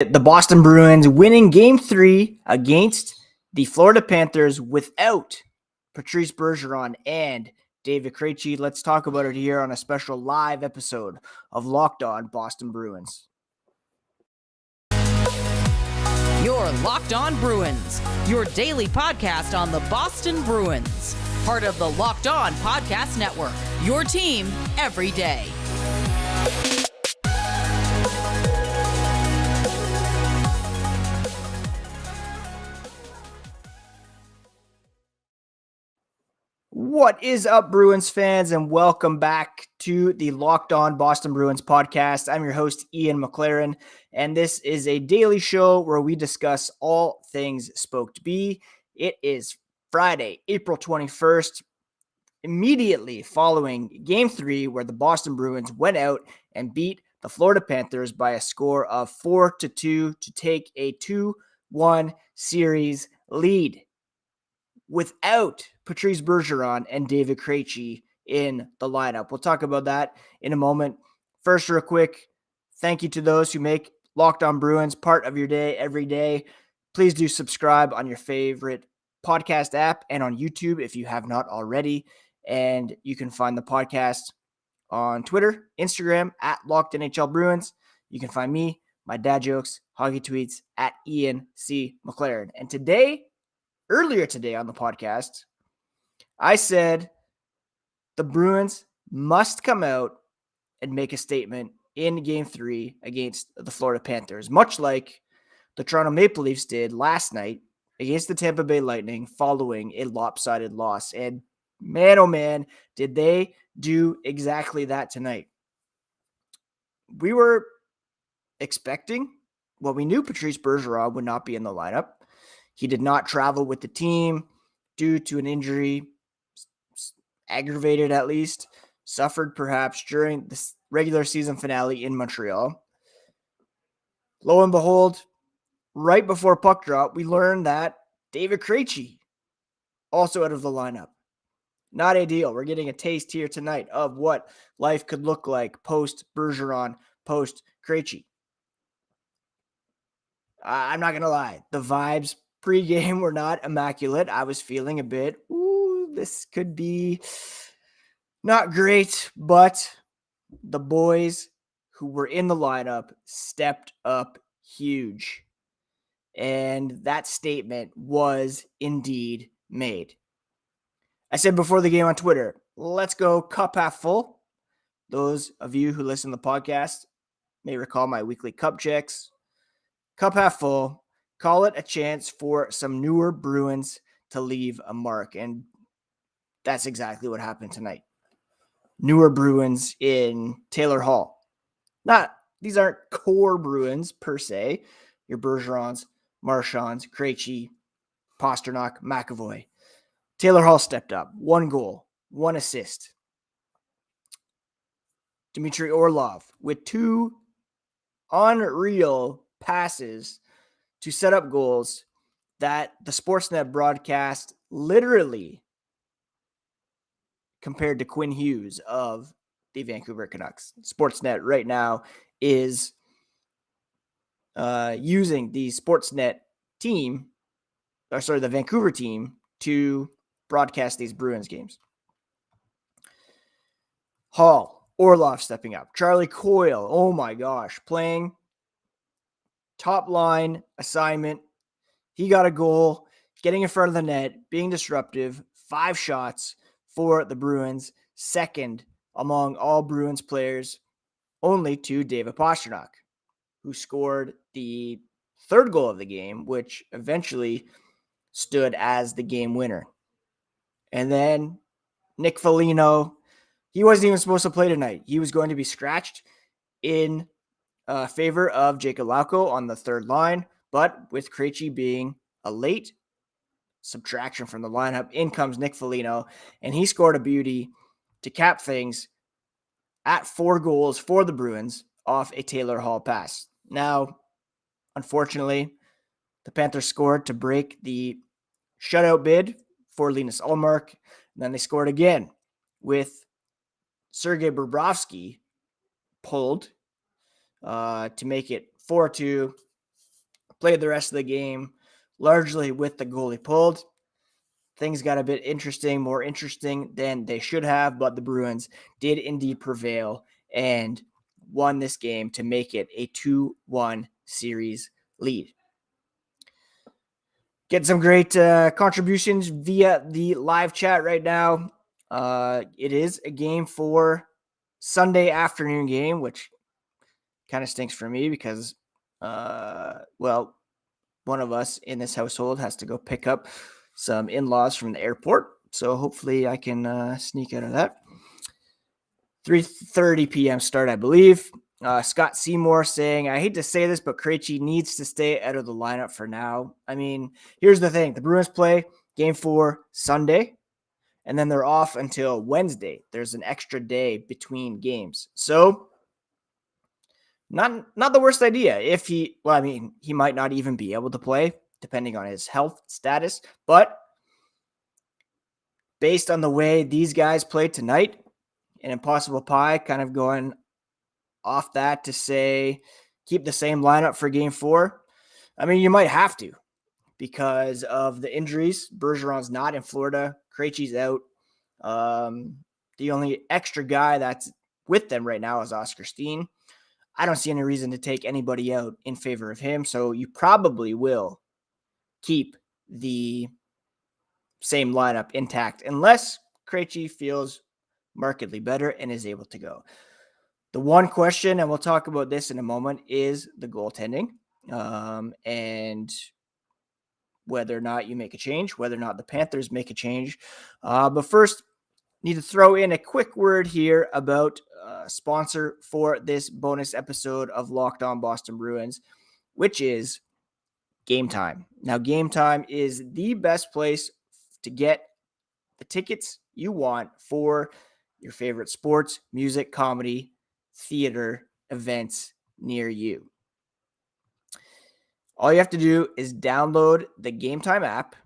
The Boston Bruins winning Game 3 against the Florida Panthers without Patrice Bergeron and David Krejci. Let's talk about it here on a special live episode of Locked On Boston Bruins. You're Locked On Bruins, your daily podcast on the Boston Bruins. Part of the Locked On Podcast Network, your team every day. What is up, Bruins fans, and welcome back to the Locked On Boston Bruins podcast. I'm your host, Ian McLaren, and this is a daily show where we discuss all things Spoked B. It is Friday, April 21st, immediately following Game 3, where the Boston Bruins went out and beat the Florida Panthers by a score of 4-2 to take a 2-1 series lead without Patrice Bergeron and David Krejci in the lineup. We'll talk about that in a moment. First, real quick, thank you to those who make Locked On Bruins part of your day every day. Please do subscribe on your favorite podcast app and on YouTube if you have not already. And you can find the podcast on Twitter, Instagram at Locked NHL Bruins. You can find me, my dad jokes, hockey tweets at Ian C. McLaren. And earlier today on the podcast, I said the Bruins must come out and make a statement in Game 3 against the Florida Panthers, much like the Toronto Maple Leafs did last night against the Tampa Bay Lightning following a lopsided loss. And man, oh man, did they do exactly that tonight. We were expecting, we knew Patrice Bergeron would not be in the lineup. He did not travel with the team due to an injury, aggravated at least, suffered perhaps during the regular season finale in Montreal. Lo and behold, right before puck drop, we learned that David Krejci also out of the lineup. Not ideal. We're getting a taste here tonight of what life could look like post Bergeron, post Krejci. I'm not going to lie. The vibes pre-game were not immaculate. I was feeling a bit, this could be not great, but the boys who were in the lineup stepped up huge. And that statement was indeed made. I said before the game on Twitter, let's go cup half full. Those of you who listen to the podcast may recall my weekly cup checks. Cup half full. Call it a chance for some newer Bruins to leave a mark. And that's exactly what happened tonight. Newer Bruins in Taylor Hall. These aren't core Bruins per se. Your Bergerons, Marchands, Krejci, Pastrnak, McAvoy. Taylor Hall stepped up. 1 goal, 1 assist. Dmitry Orlov with 2 unreal passes to set up goals that the Sportsnet broadcast literally compared to Quinn Hughes of the Vancouver Canucks. Sportsnet right now is using the Sportsnet team, the Vancouver team, to broadcast these Bruins games. Hall, Orlov stepping up. Charlie Coyle, oh my gosh, playing top line assignment. He got a goal, getting in front of the net, being disruptive. 5 shots for the Bruins, second among all Bruins players, only to David Pastrnak, who scored the 3rd goal of the game, which eventually stood as the game winner. And then Nick Foligno, he wasn't even supposed to play tonight. He was going to be scratched in favor of Jacob Lauko on the 3rd line, but with Krejci being a late subtraction from the lineup, in comes Nick Foligno, and he scored a beauty to cap things at 4 goals for the Bruins off a Taylor Hall pass. Now, unfortunately, the Panthers scored to break the shutout bid for Linus Ullmark, and then they scored again with Sergei Bobrovsky pulled to make it 4-2 played the rest of the game largely with the goalie pulled. Things got a bit more interesting than they should have, but the Bruins did indeed prevail and won this game to make it a 2-1 series lead. Get some great contributions via the live chat right now. It is a Game 4 Sunday afternoon game, which kind of stinks for me because, one of us in this household has to go pick up some in-laws from the airport. So hopefully I can sneak out of that. 3:30 p.m. start, I believe. Scott Seymour saying, I hate to say this, but Krejci needs to stay out of the lineup for now. I mean, here's the thing. The Bruins play Game 4 Sunday, and then they're off until Wednesday. There's an extra day between games. So not the worst idea. He might not even be able to play, depending on his health status. But based on the way these guys played tonight, and Impossible Pie kind of going off that to say keep the same lineup for Game 4. I mean, you might have to because of the injuries. Bergeron's not in Florida. Krejci's out. The only extra guy that's with them right now is Oscar Steen. I don't see any reason to take anybody out in favor of him, so you probably will keep the same lineup intact unless Krejci feels markedly better and is able to go. The one question, and we'll talk about this in a moment, is the goaltending and whether or not you make a change, whether or not the Panthers make a change. But first, need to throw in a quick word here about sponsor for this bonus episode of Locked On Boston Bruins, which is Gametime. Now, Gametime is the best place to get the tickets you want for your favorite sports, music, comedy, theater events near you. All you have to do is download the Gametime app,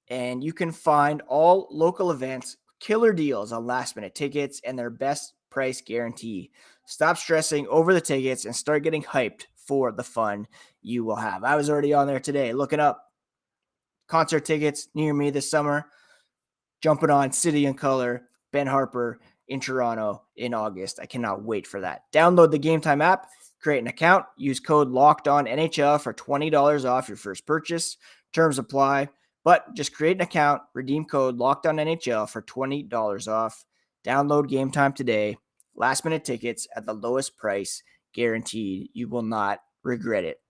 and you can find all local events, killer deals on last-minute tickets, and their best price guarantee. Stop stressing over the tickets and start getting hyped for the fun you will have. I was already on there today looking up concert tickets near me this summer, jumping on City and Color, Ben Harper in Toronto in August. I cannot wait for that. Download the Gametime app, create an account, use code LOCKEDONNHL for $20 off your first purchase. Terms apply, but just create an account, redeem code LOCKEDONNHL for $20 off. Download Gametime today. Last minute tickets at the lowest price, guaranteed. You will not regret it.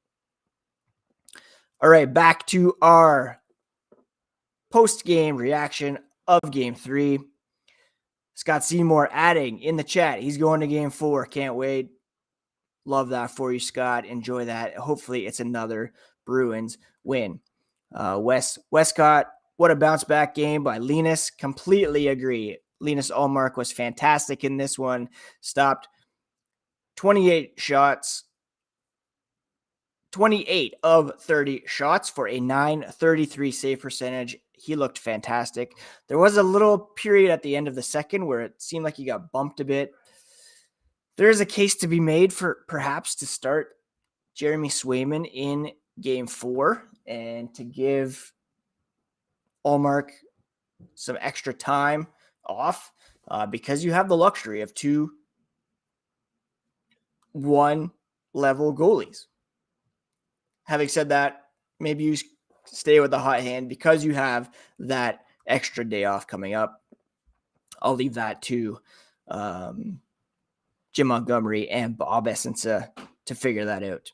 All right, back to our post-game reaction of Game 3. Scott Seymour adding in the chat, he's going to Game 4. Can't wait. Love that for you, Scott. Enjoy that. Hopefully it's another Bruins win. Westcott, what a bounce back game by Linus. Completely agree. Linus Ullmark was fantastic in this one. Stopped 28 shots. 28 of 30 shots for a .933 save percentage. He looked fantastic. There was a little period at the end of the second where it seemed like he got bumped a bit. There is a case to be made for perhaps to start Jeremy Swayman in Game 4 and to give Ullmark some extra time off because you have the luxury of 2 1-level goalies. Having said that, maybe you stay with the hot hand because you have that extra day off coming up. I'll leave that to Jim Montgomery and Bob Essensa to figure that out.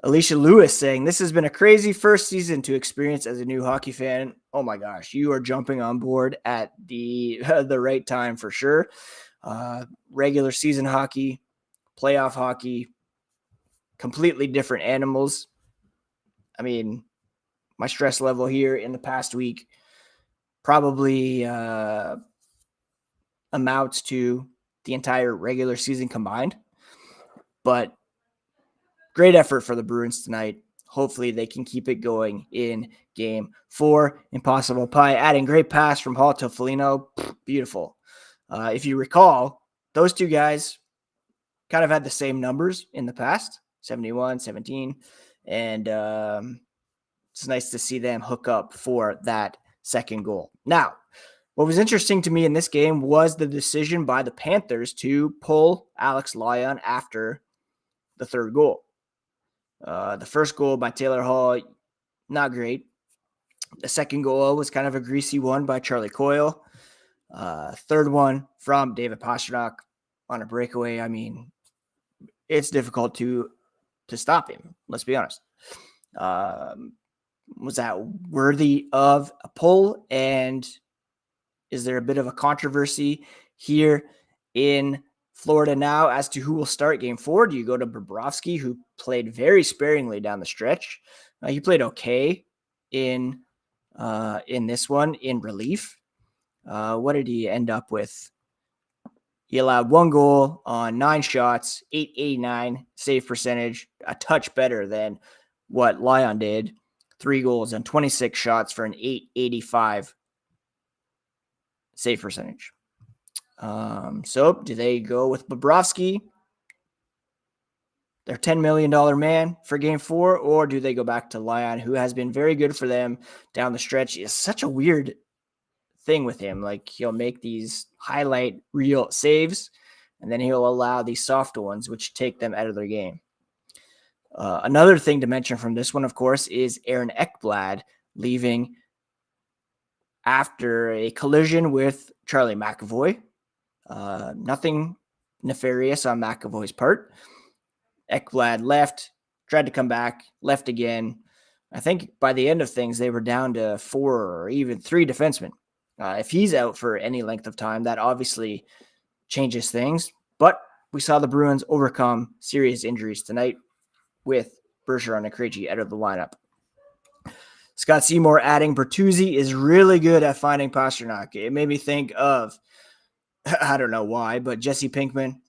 Alicia Lewis saying, this has been a crazy first season to experience as a new hockey fan. Oh my gosh, you are jumping on board at the right time for sure. Regular season hockey, playoff hockey, completely different animals. I mean, my stress level here in the past week probably amounts to the entire regular season combined. But great effort for the Bruins tonight. Hopefully they can keep it going in Game 4. Impossible Pie adding great pass from Hall to Foligno. Beautiful. If you recall, those two guys kind of had the same numbers in the past. 71, 17. And it's nice to see them hook up for that second goal. Now, what was interesting to me in this game was the decision by the Panthers to pull Alex Lyon after the third goal. The first goal by Taylor Hall, not great. The second goal was kind of a greasy one by Charlie Coyle. Third one from David Pastrnak on a breakaway. I mean, it's difficult to stop him. Let's be honest. Was that worthy of a pull? And is there a bit of a controversy here in Florida now as to who will start game 4? Do you go to Bobrovsky, who played very sparingly down the stretch? He played okay in this one in relief. What did he end up with? He allowed 1 goal on 9 shots, 889 save percentage, a touch better than what Lyon did. 3 goals on 26 shots for an 885 save percentage. So do they go with Bobrovsky, their $10 million man, for game 4, or do they go back to Lyon, who has been very good for them down the stretch? It's such a weird thing with him. Like, he'll make these highlight reel saves, and then he'll allow these soft ones, which take them out of their game. Another thing to mention from this one, of course, is Aaron Ekblad leaving after a collision with Charlie McAvoy. Nothing nefarious on McAvoy's part. Ekblad left, tried to come back, left again. I think by the end of things, they were down to 4 or even 3 defensemen. If he's out for any length of time, that obviously changes things. But we saw the Bruins overcome serious injuries tonight with Bergeron and Krejci out of the lineup. Scott Seymour adding Bertuzzi is really good at finding Pastrnak. It made me think of, I don't know why, but Jesse Pinkman,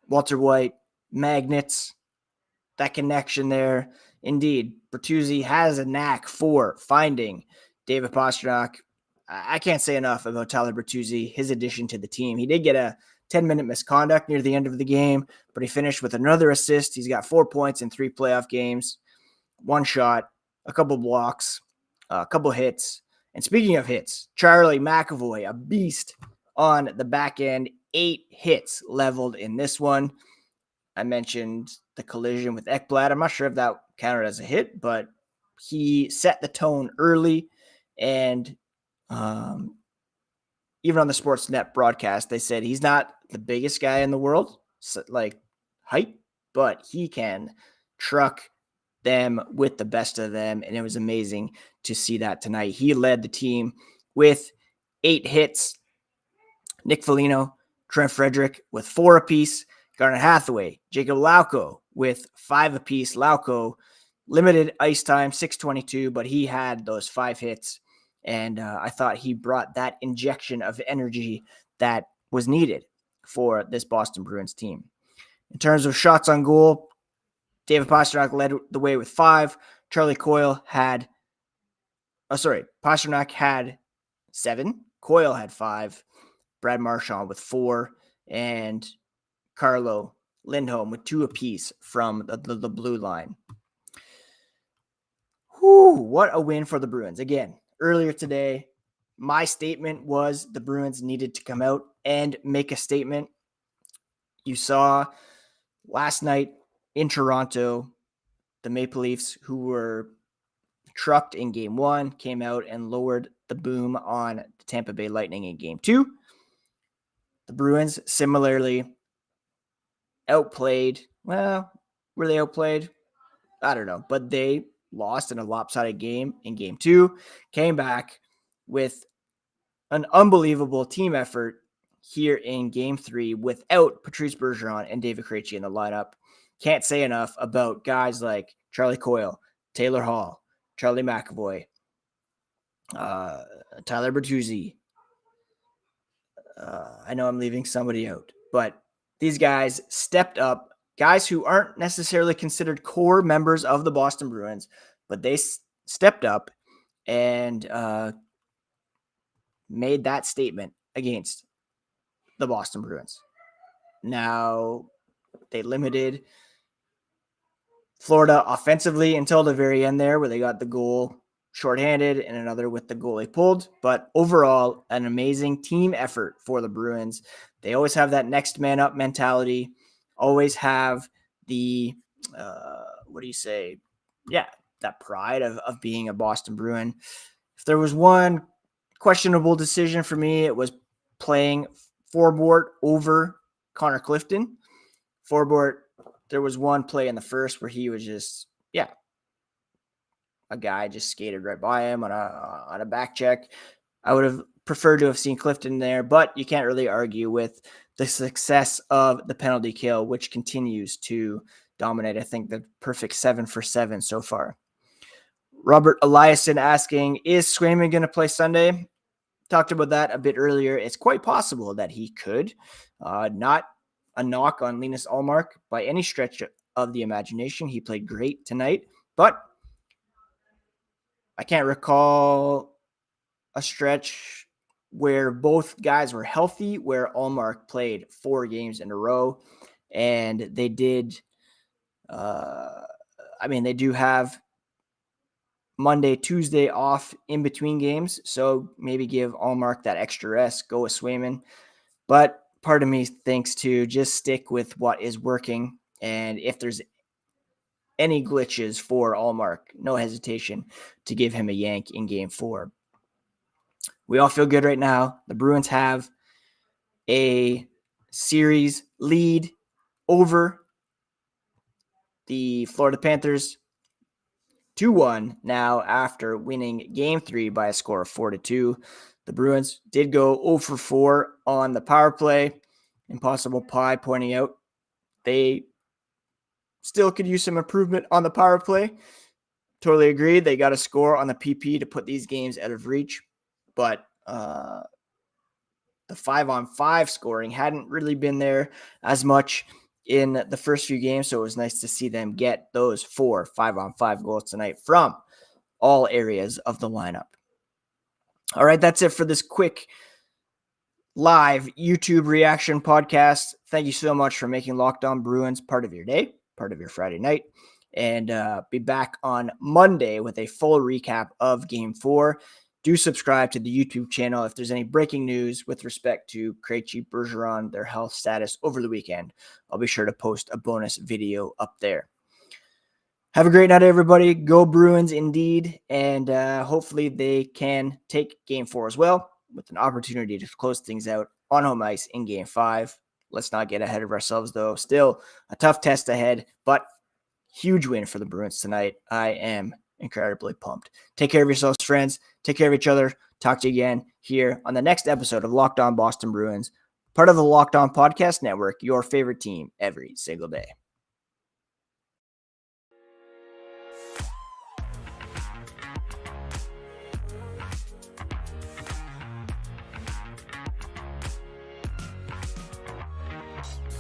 Walter White, Magnets, that connection there. Indeed, Bertuzzi has a knack for finding David Pastrnak. I can't say enough about Tyler Bertuzzi, his addition to the team. He did get a 10-minute misconduct near the end of the game, but he finished with another assist. He's got 4 points in 3 playoff games, 1 shot, a couple blocks, a couple hits. And speaking of hits, Charlie McAvoy, a beast on the back end, 8 hits leveled in this one. I mentioned the collision with Ekblad. I'm not sure if that counted as a hit, but he set the tone early. And even on the Sportsnet broadcast, they said he's not the biggest guy in the world, like height, but he can truck them with the best of them. And it was amazing to see that tonight. He led the team with 8 hits. Nick Foligno, Trent Frederick with 4 apiece. Garnet Hathaway, Jacob Lauko with 5 apiece. Lauko, limited ice time, 6:22, but he had those 5 hits. And I thought he brought that injection of energy that was needed for this Boston Bruins team. In terms of shots on goal, David Pastrnak led the way with 5. Charlie Coyle had, Pastrnak had 7. Coyle had 5. Brad Marchand with 4. And Carlo Lindholm with 2 apiece from the blue line. Whew, what a win for the Bruins. Again, earlier today, my statement was the Bruins needed to come out and make a statement. You saw last night in Toronto, the Maple Leafs, who were trucked in game 1, came out and lowered the boom on the Tampa Bay Lightning in game 2. The Bruins similarly outplayed. Well, were they outplayed? I don't know, but they lost in a lopsided game in game 2, came back with an unbelievable team effort here in game 3 without Patrice Bergeron and David Krejci in the lineup. Can't say enough about guys like Charlie Coyle, Taylor Hall, Charlie McAvoy, Tyler Bertuzzi. I know I'm leaving somebody out, but these guys stepped up, guys who aren't necessarily considered core members of the Boston Bruins, but they stepped up and made that statement against the Boston Bruins. Now, they limited Florida offensively until the very end there, where they got the goal shorthanded and another with the goalie pulled. But overall, an amazing team effort for the Bruins. They always have that next man up mentality, always have the, that pride of being a Boston Bruin. If there was one questionable decision for me, it was playing Forbort over Connor Clifton. Forbort, there was one play in the first where he was just, a guy just skated right by him on a back check. I would have preferred to have seen Clifton there, but you can't really argue with the success of the penalty kill, which continues to dominate. I think the perfect 7-for-7 so far. Robert Eliason asking, is Swayman going to play Sunday? Talked about that a bit earlier. It's quite possible that he could. Not a knock on Linus Ullmark by any stretch of the imagination. He played great tonight, but I can't recall a stretch where both guys were healthy, where Ullmark played 4 games in a row, and they did. They do have Monday, Tuesday off in between games, so maybe give Ullmark that extra rest, go with Swayman. But part of me thinks to just stick with what is working, and if there's any glitches for Ullmark, no hesitation to give him a yank in Game 4. We all feel good right now. The Bruins have a series lead over the Florida Panthers 2-1 now after winning Game 3 by a score of 4-2. The Bruins did go 0-for-4 on the power play. Impossible Pie pointing out they still could use some improvement on the power play. Totally agree. They got a score on the PP to put these games out of reach. But the 5-on-5 scoring hadn't really been there as much in the first few games. So it was nice to see them get those 4 5-on-5 goals tonight from all areas of the lineup. All right, that's it for this quick live YouTube reaction podcast. Thank you so much for making Locked On Bruins part of your day, part of your Friday night. And be back on Monday with a full recap of Game 4. Do subscribe to the YouTube channel if there's any breaking news with respect to Krejci, Bergeron, their health status over the weekend. I'll be sure to post a bonus video up there. Have a great night, everybody. Go Bruins indeed. And hopefully they can take Game 4 as well with an opportunity to close things out on home ice in Game 5. Let's not get ahead of ourselves, though. Still a tough test ahead, but huge win for the Bruins tonight. I am incredibly pumped. Take care of yourselves, friends. Take care of each other. Talk to you again here on the next episode of Locked On Boston Bruins, part of the Locked On Podcast Network, your favorite team every single day.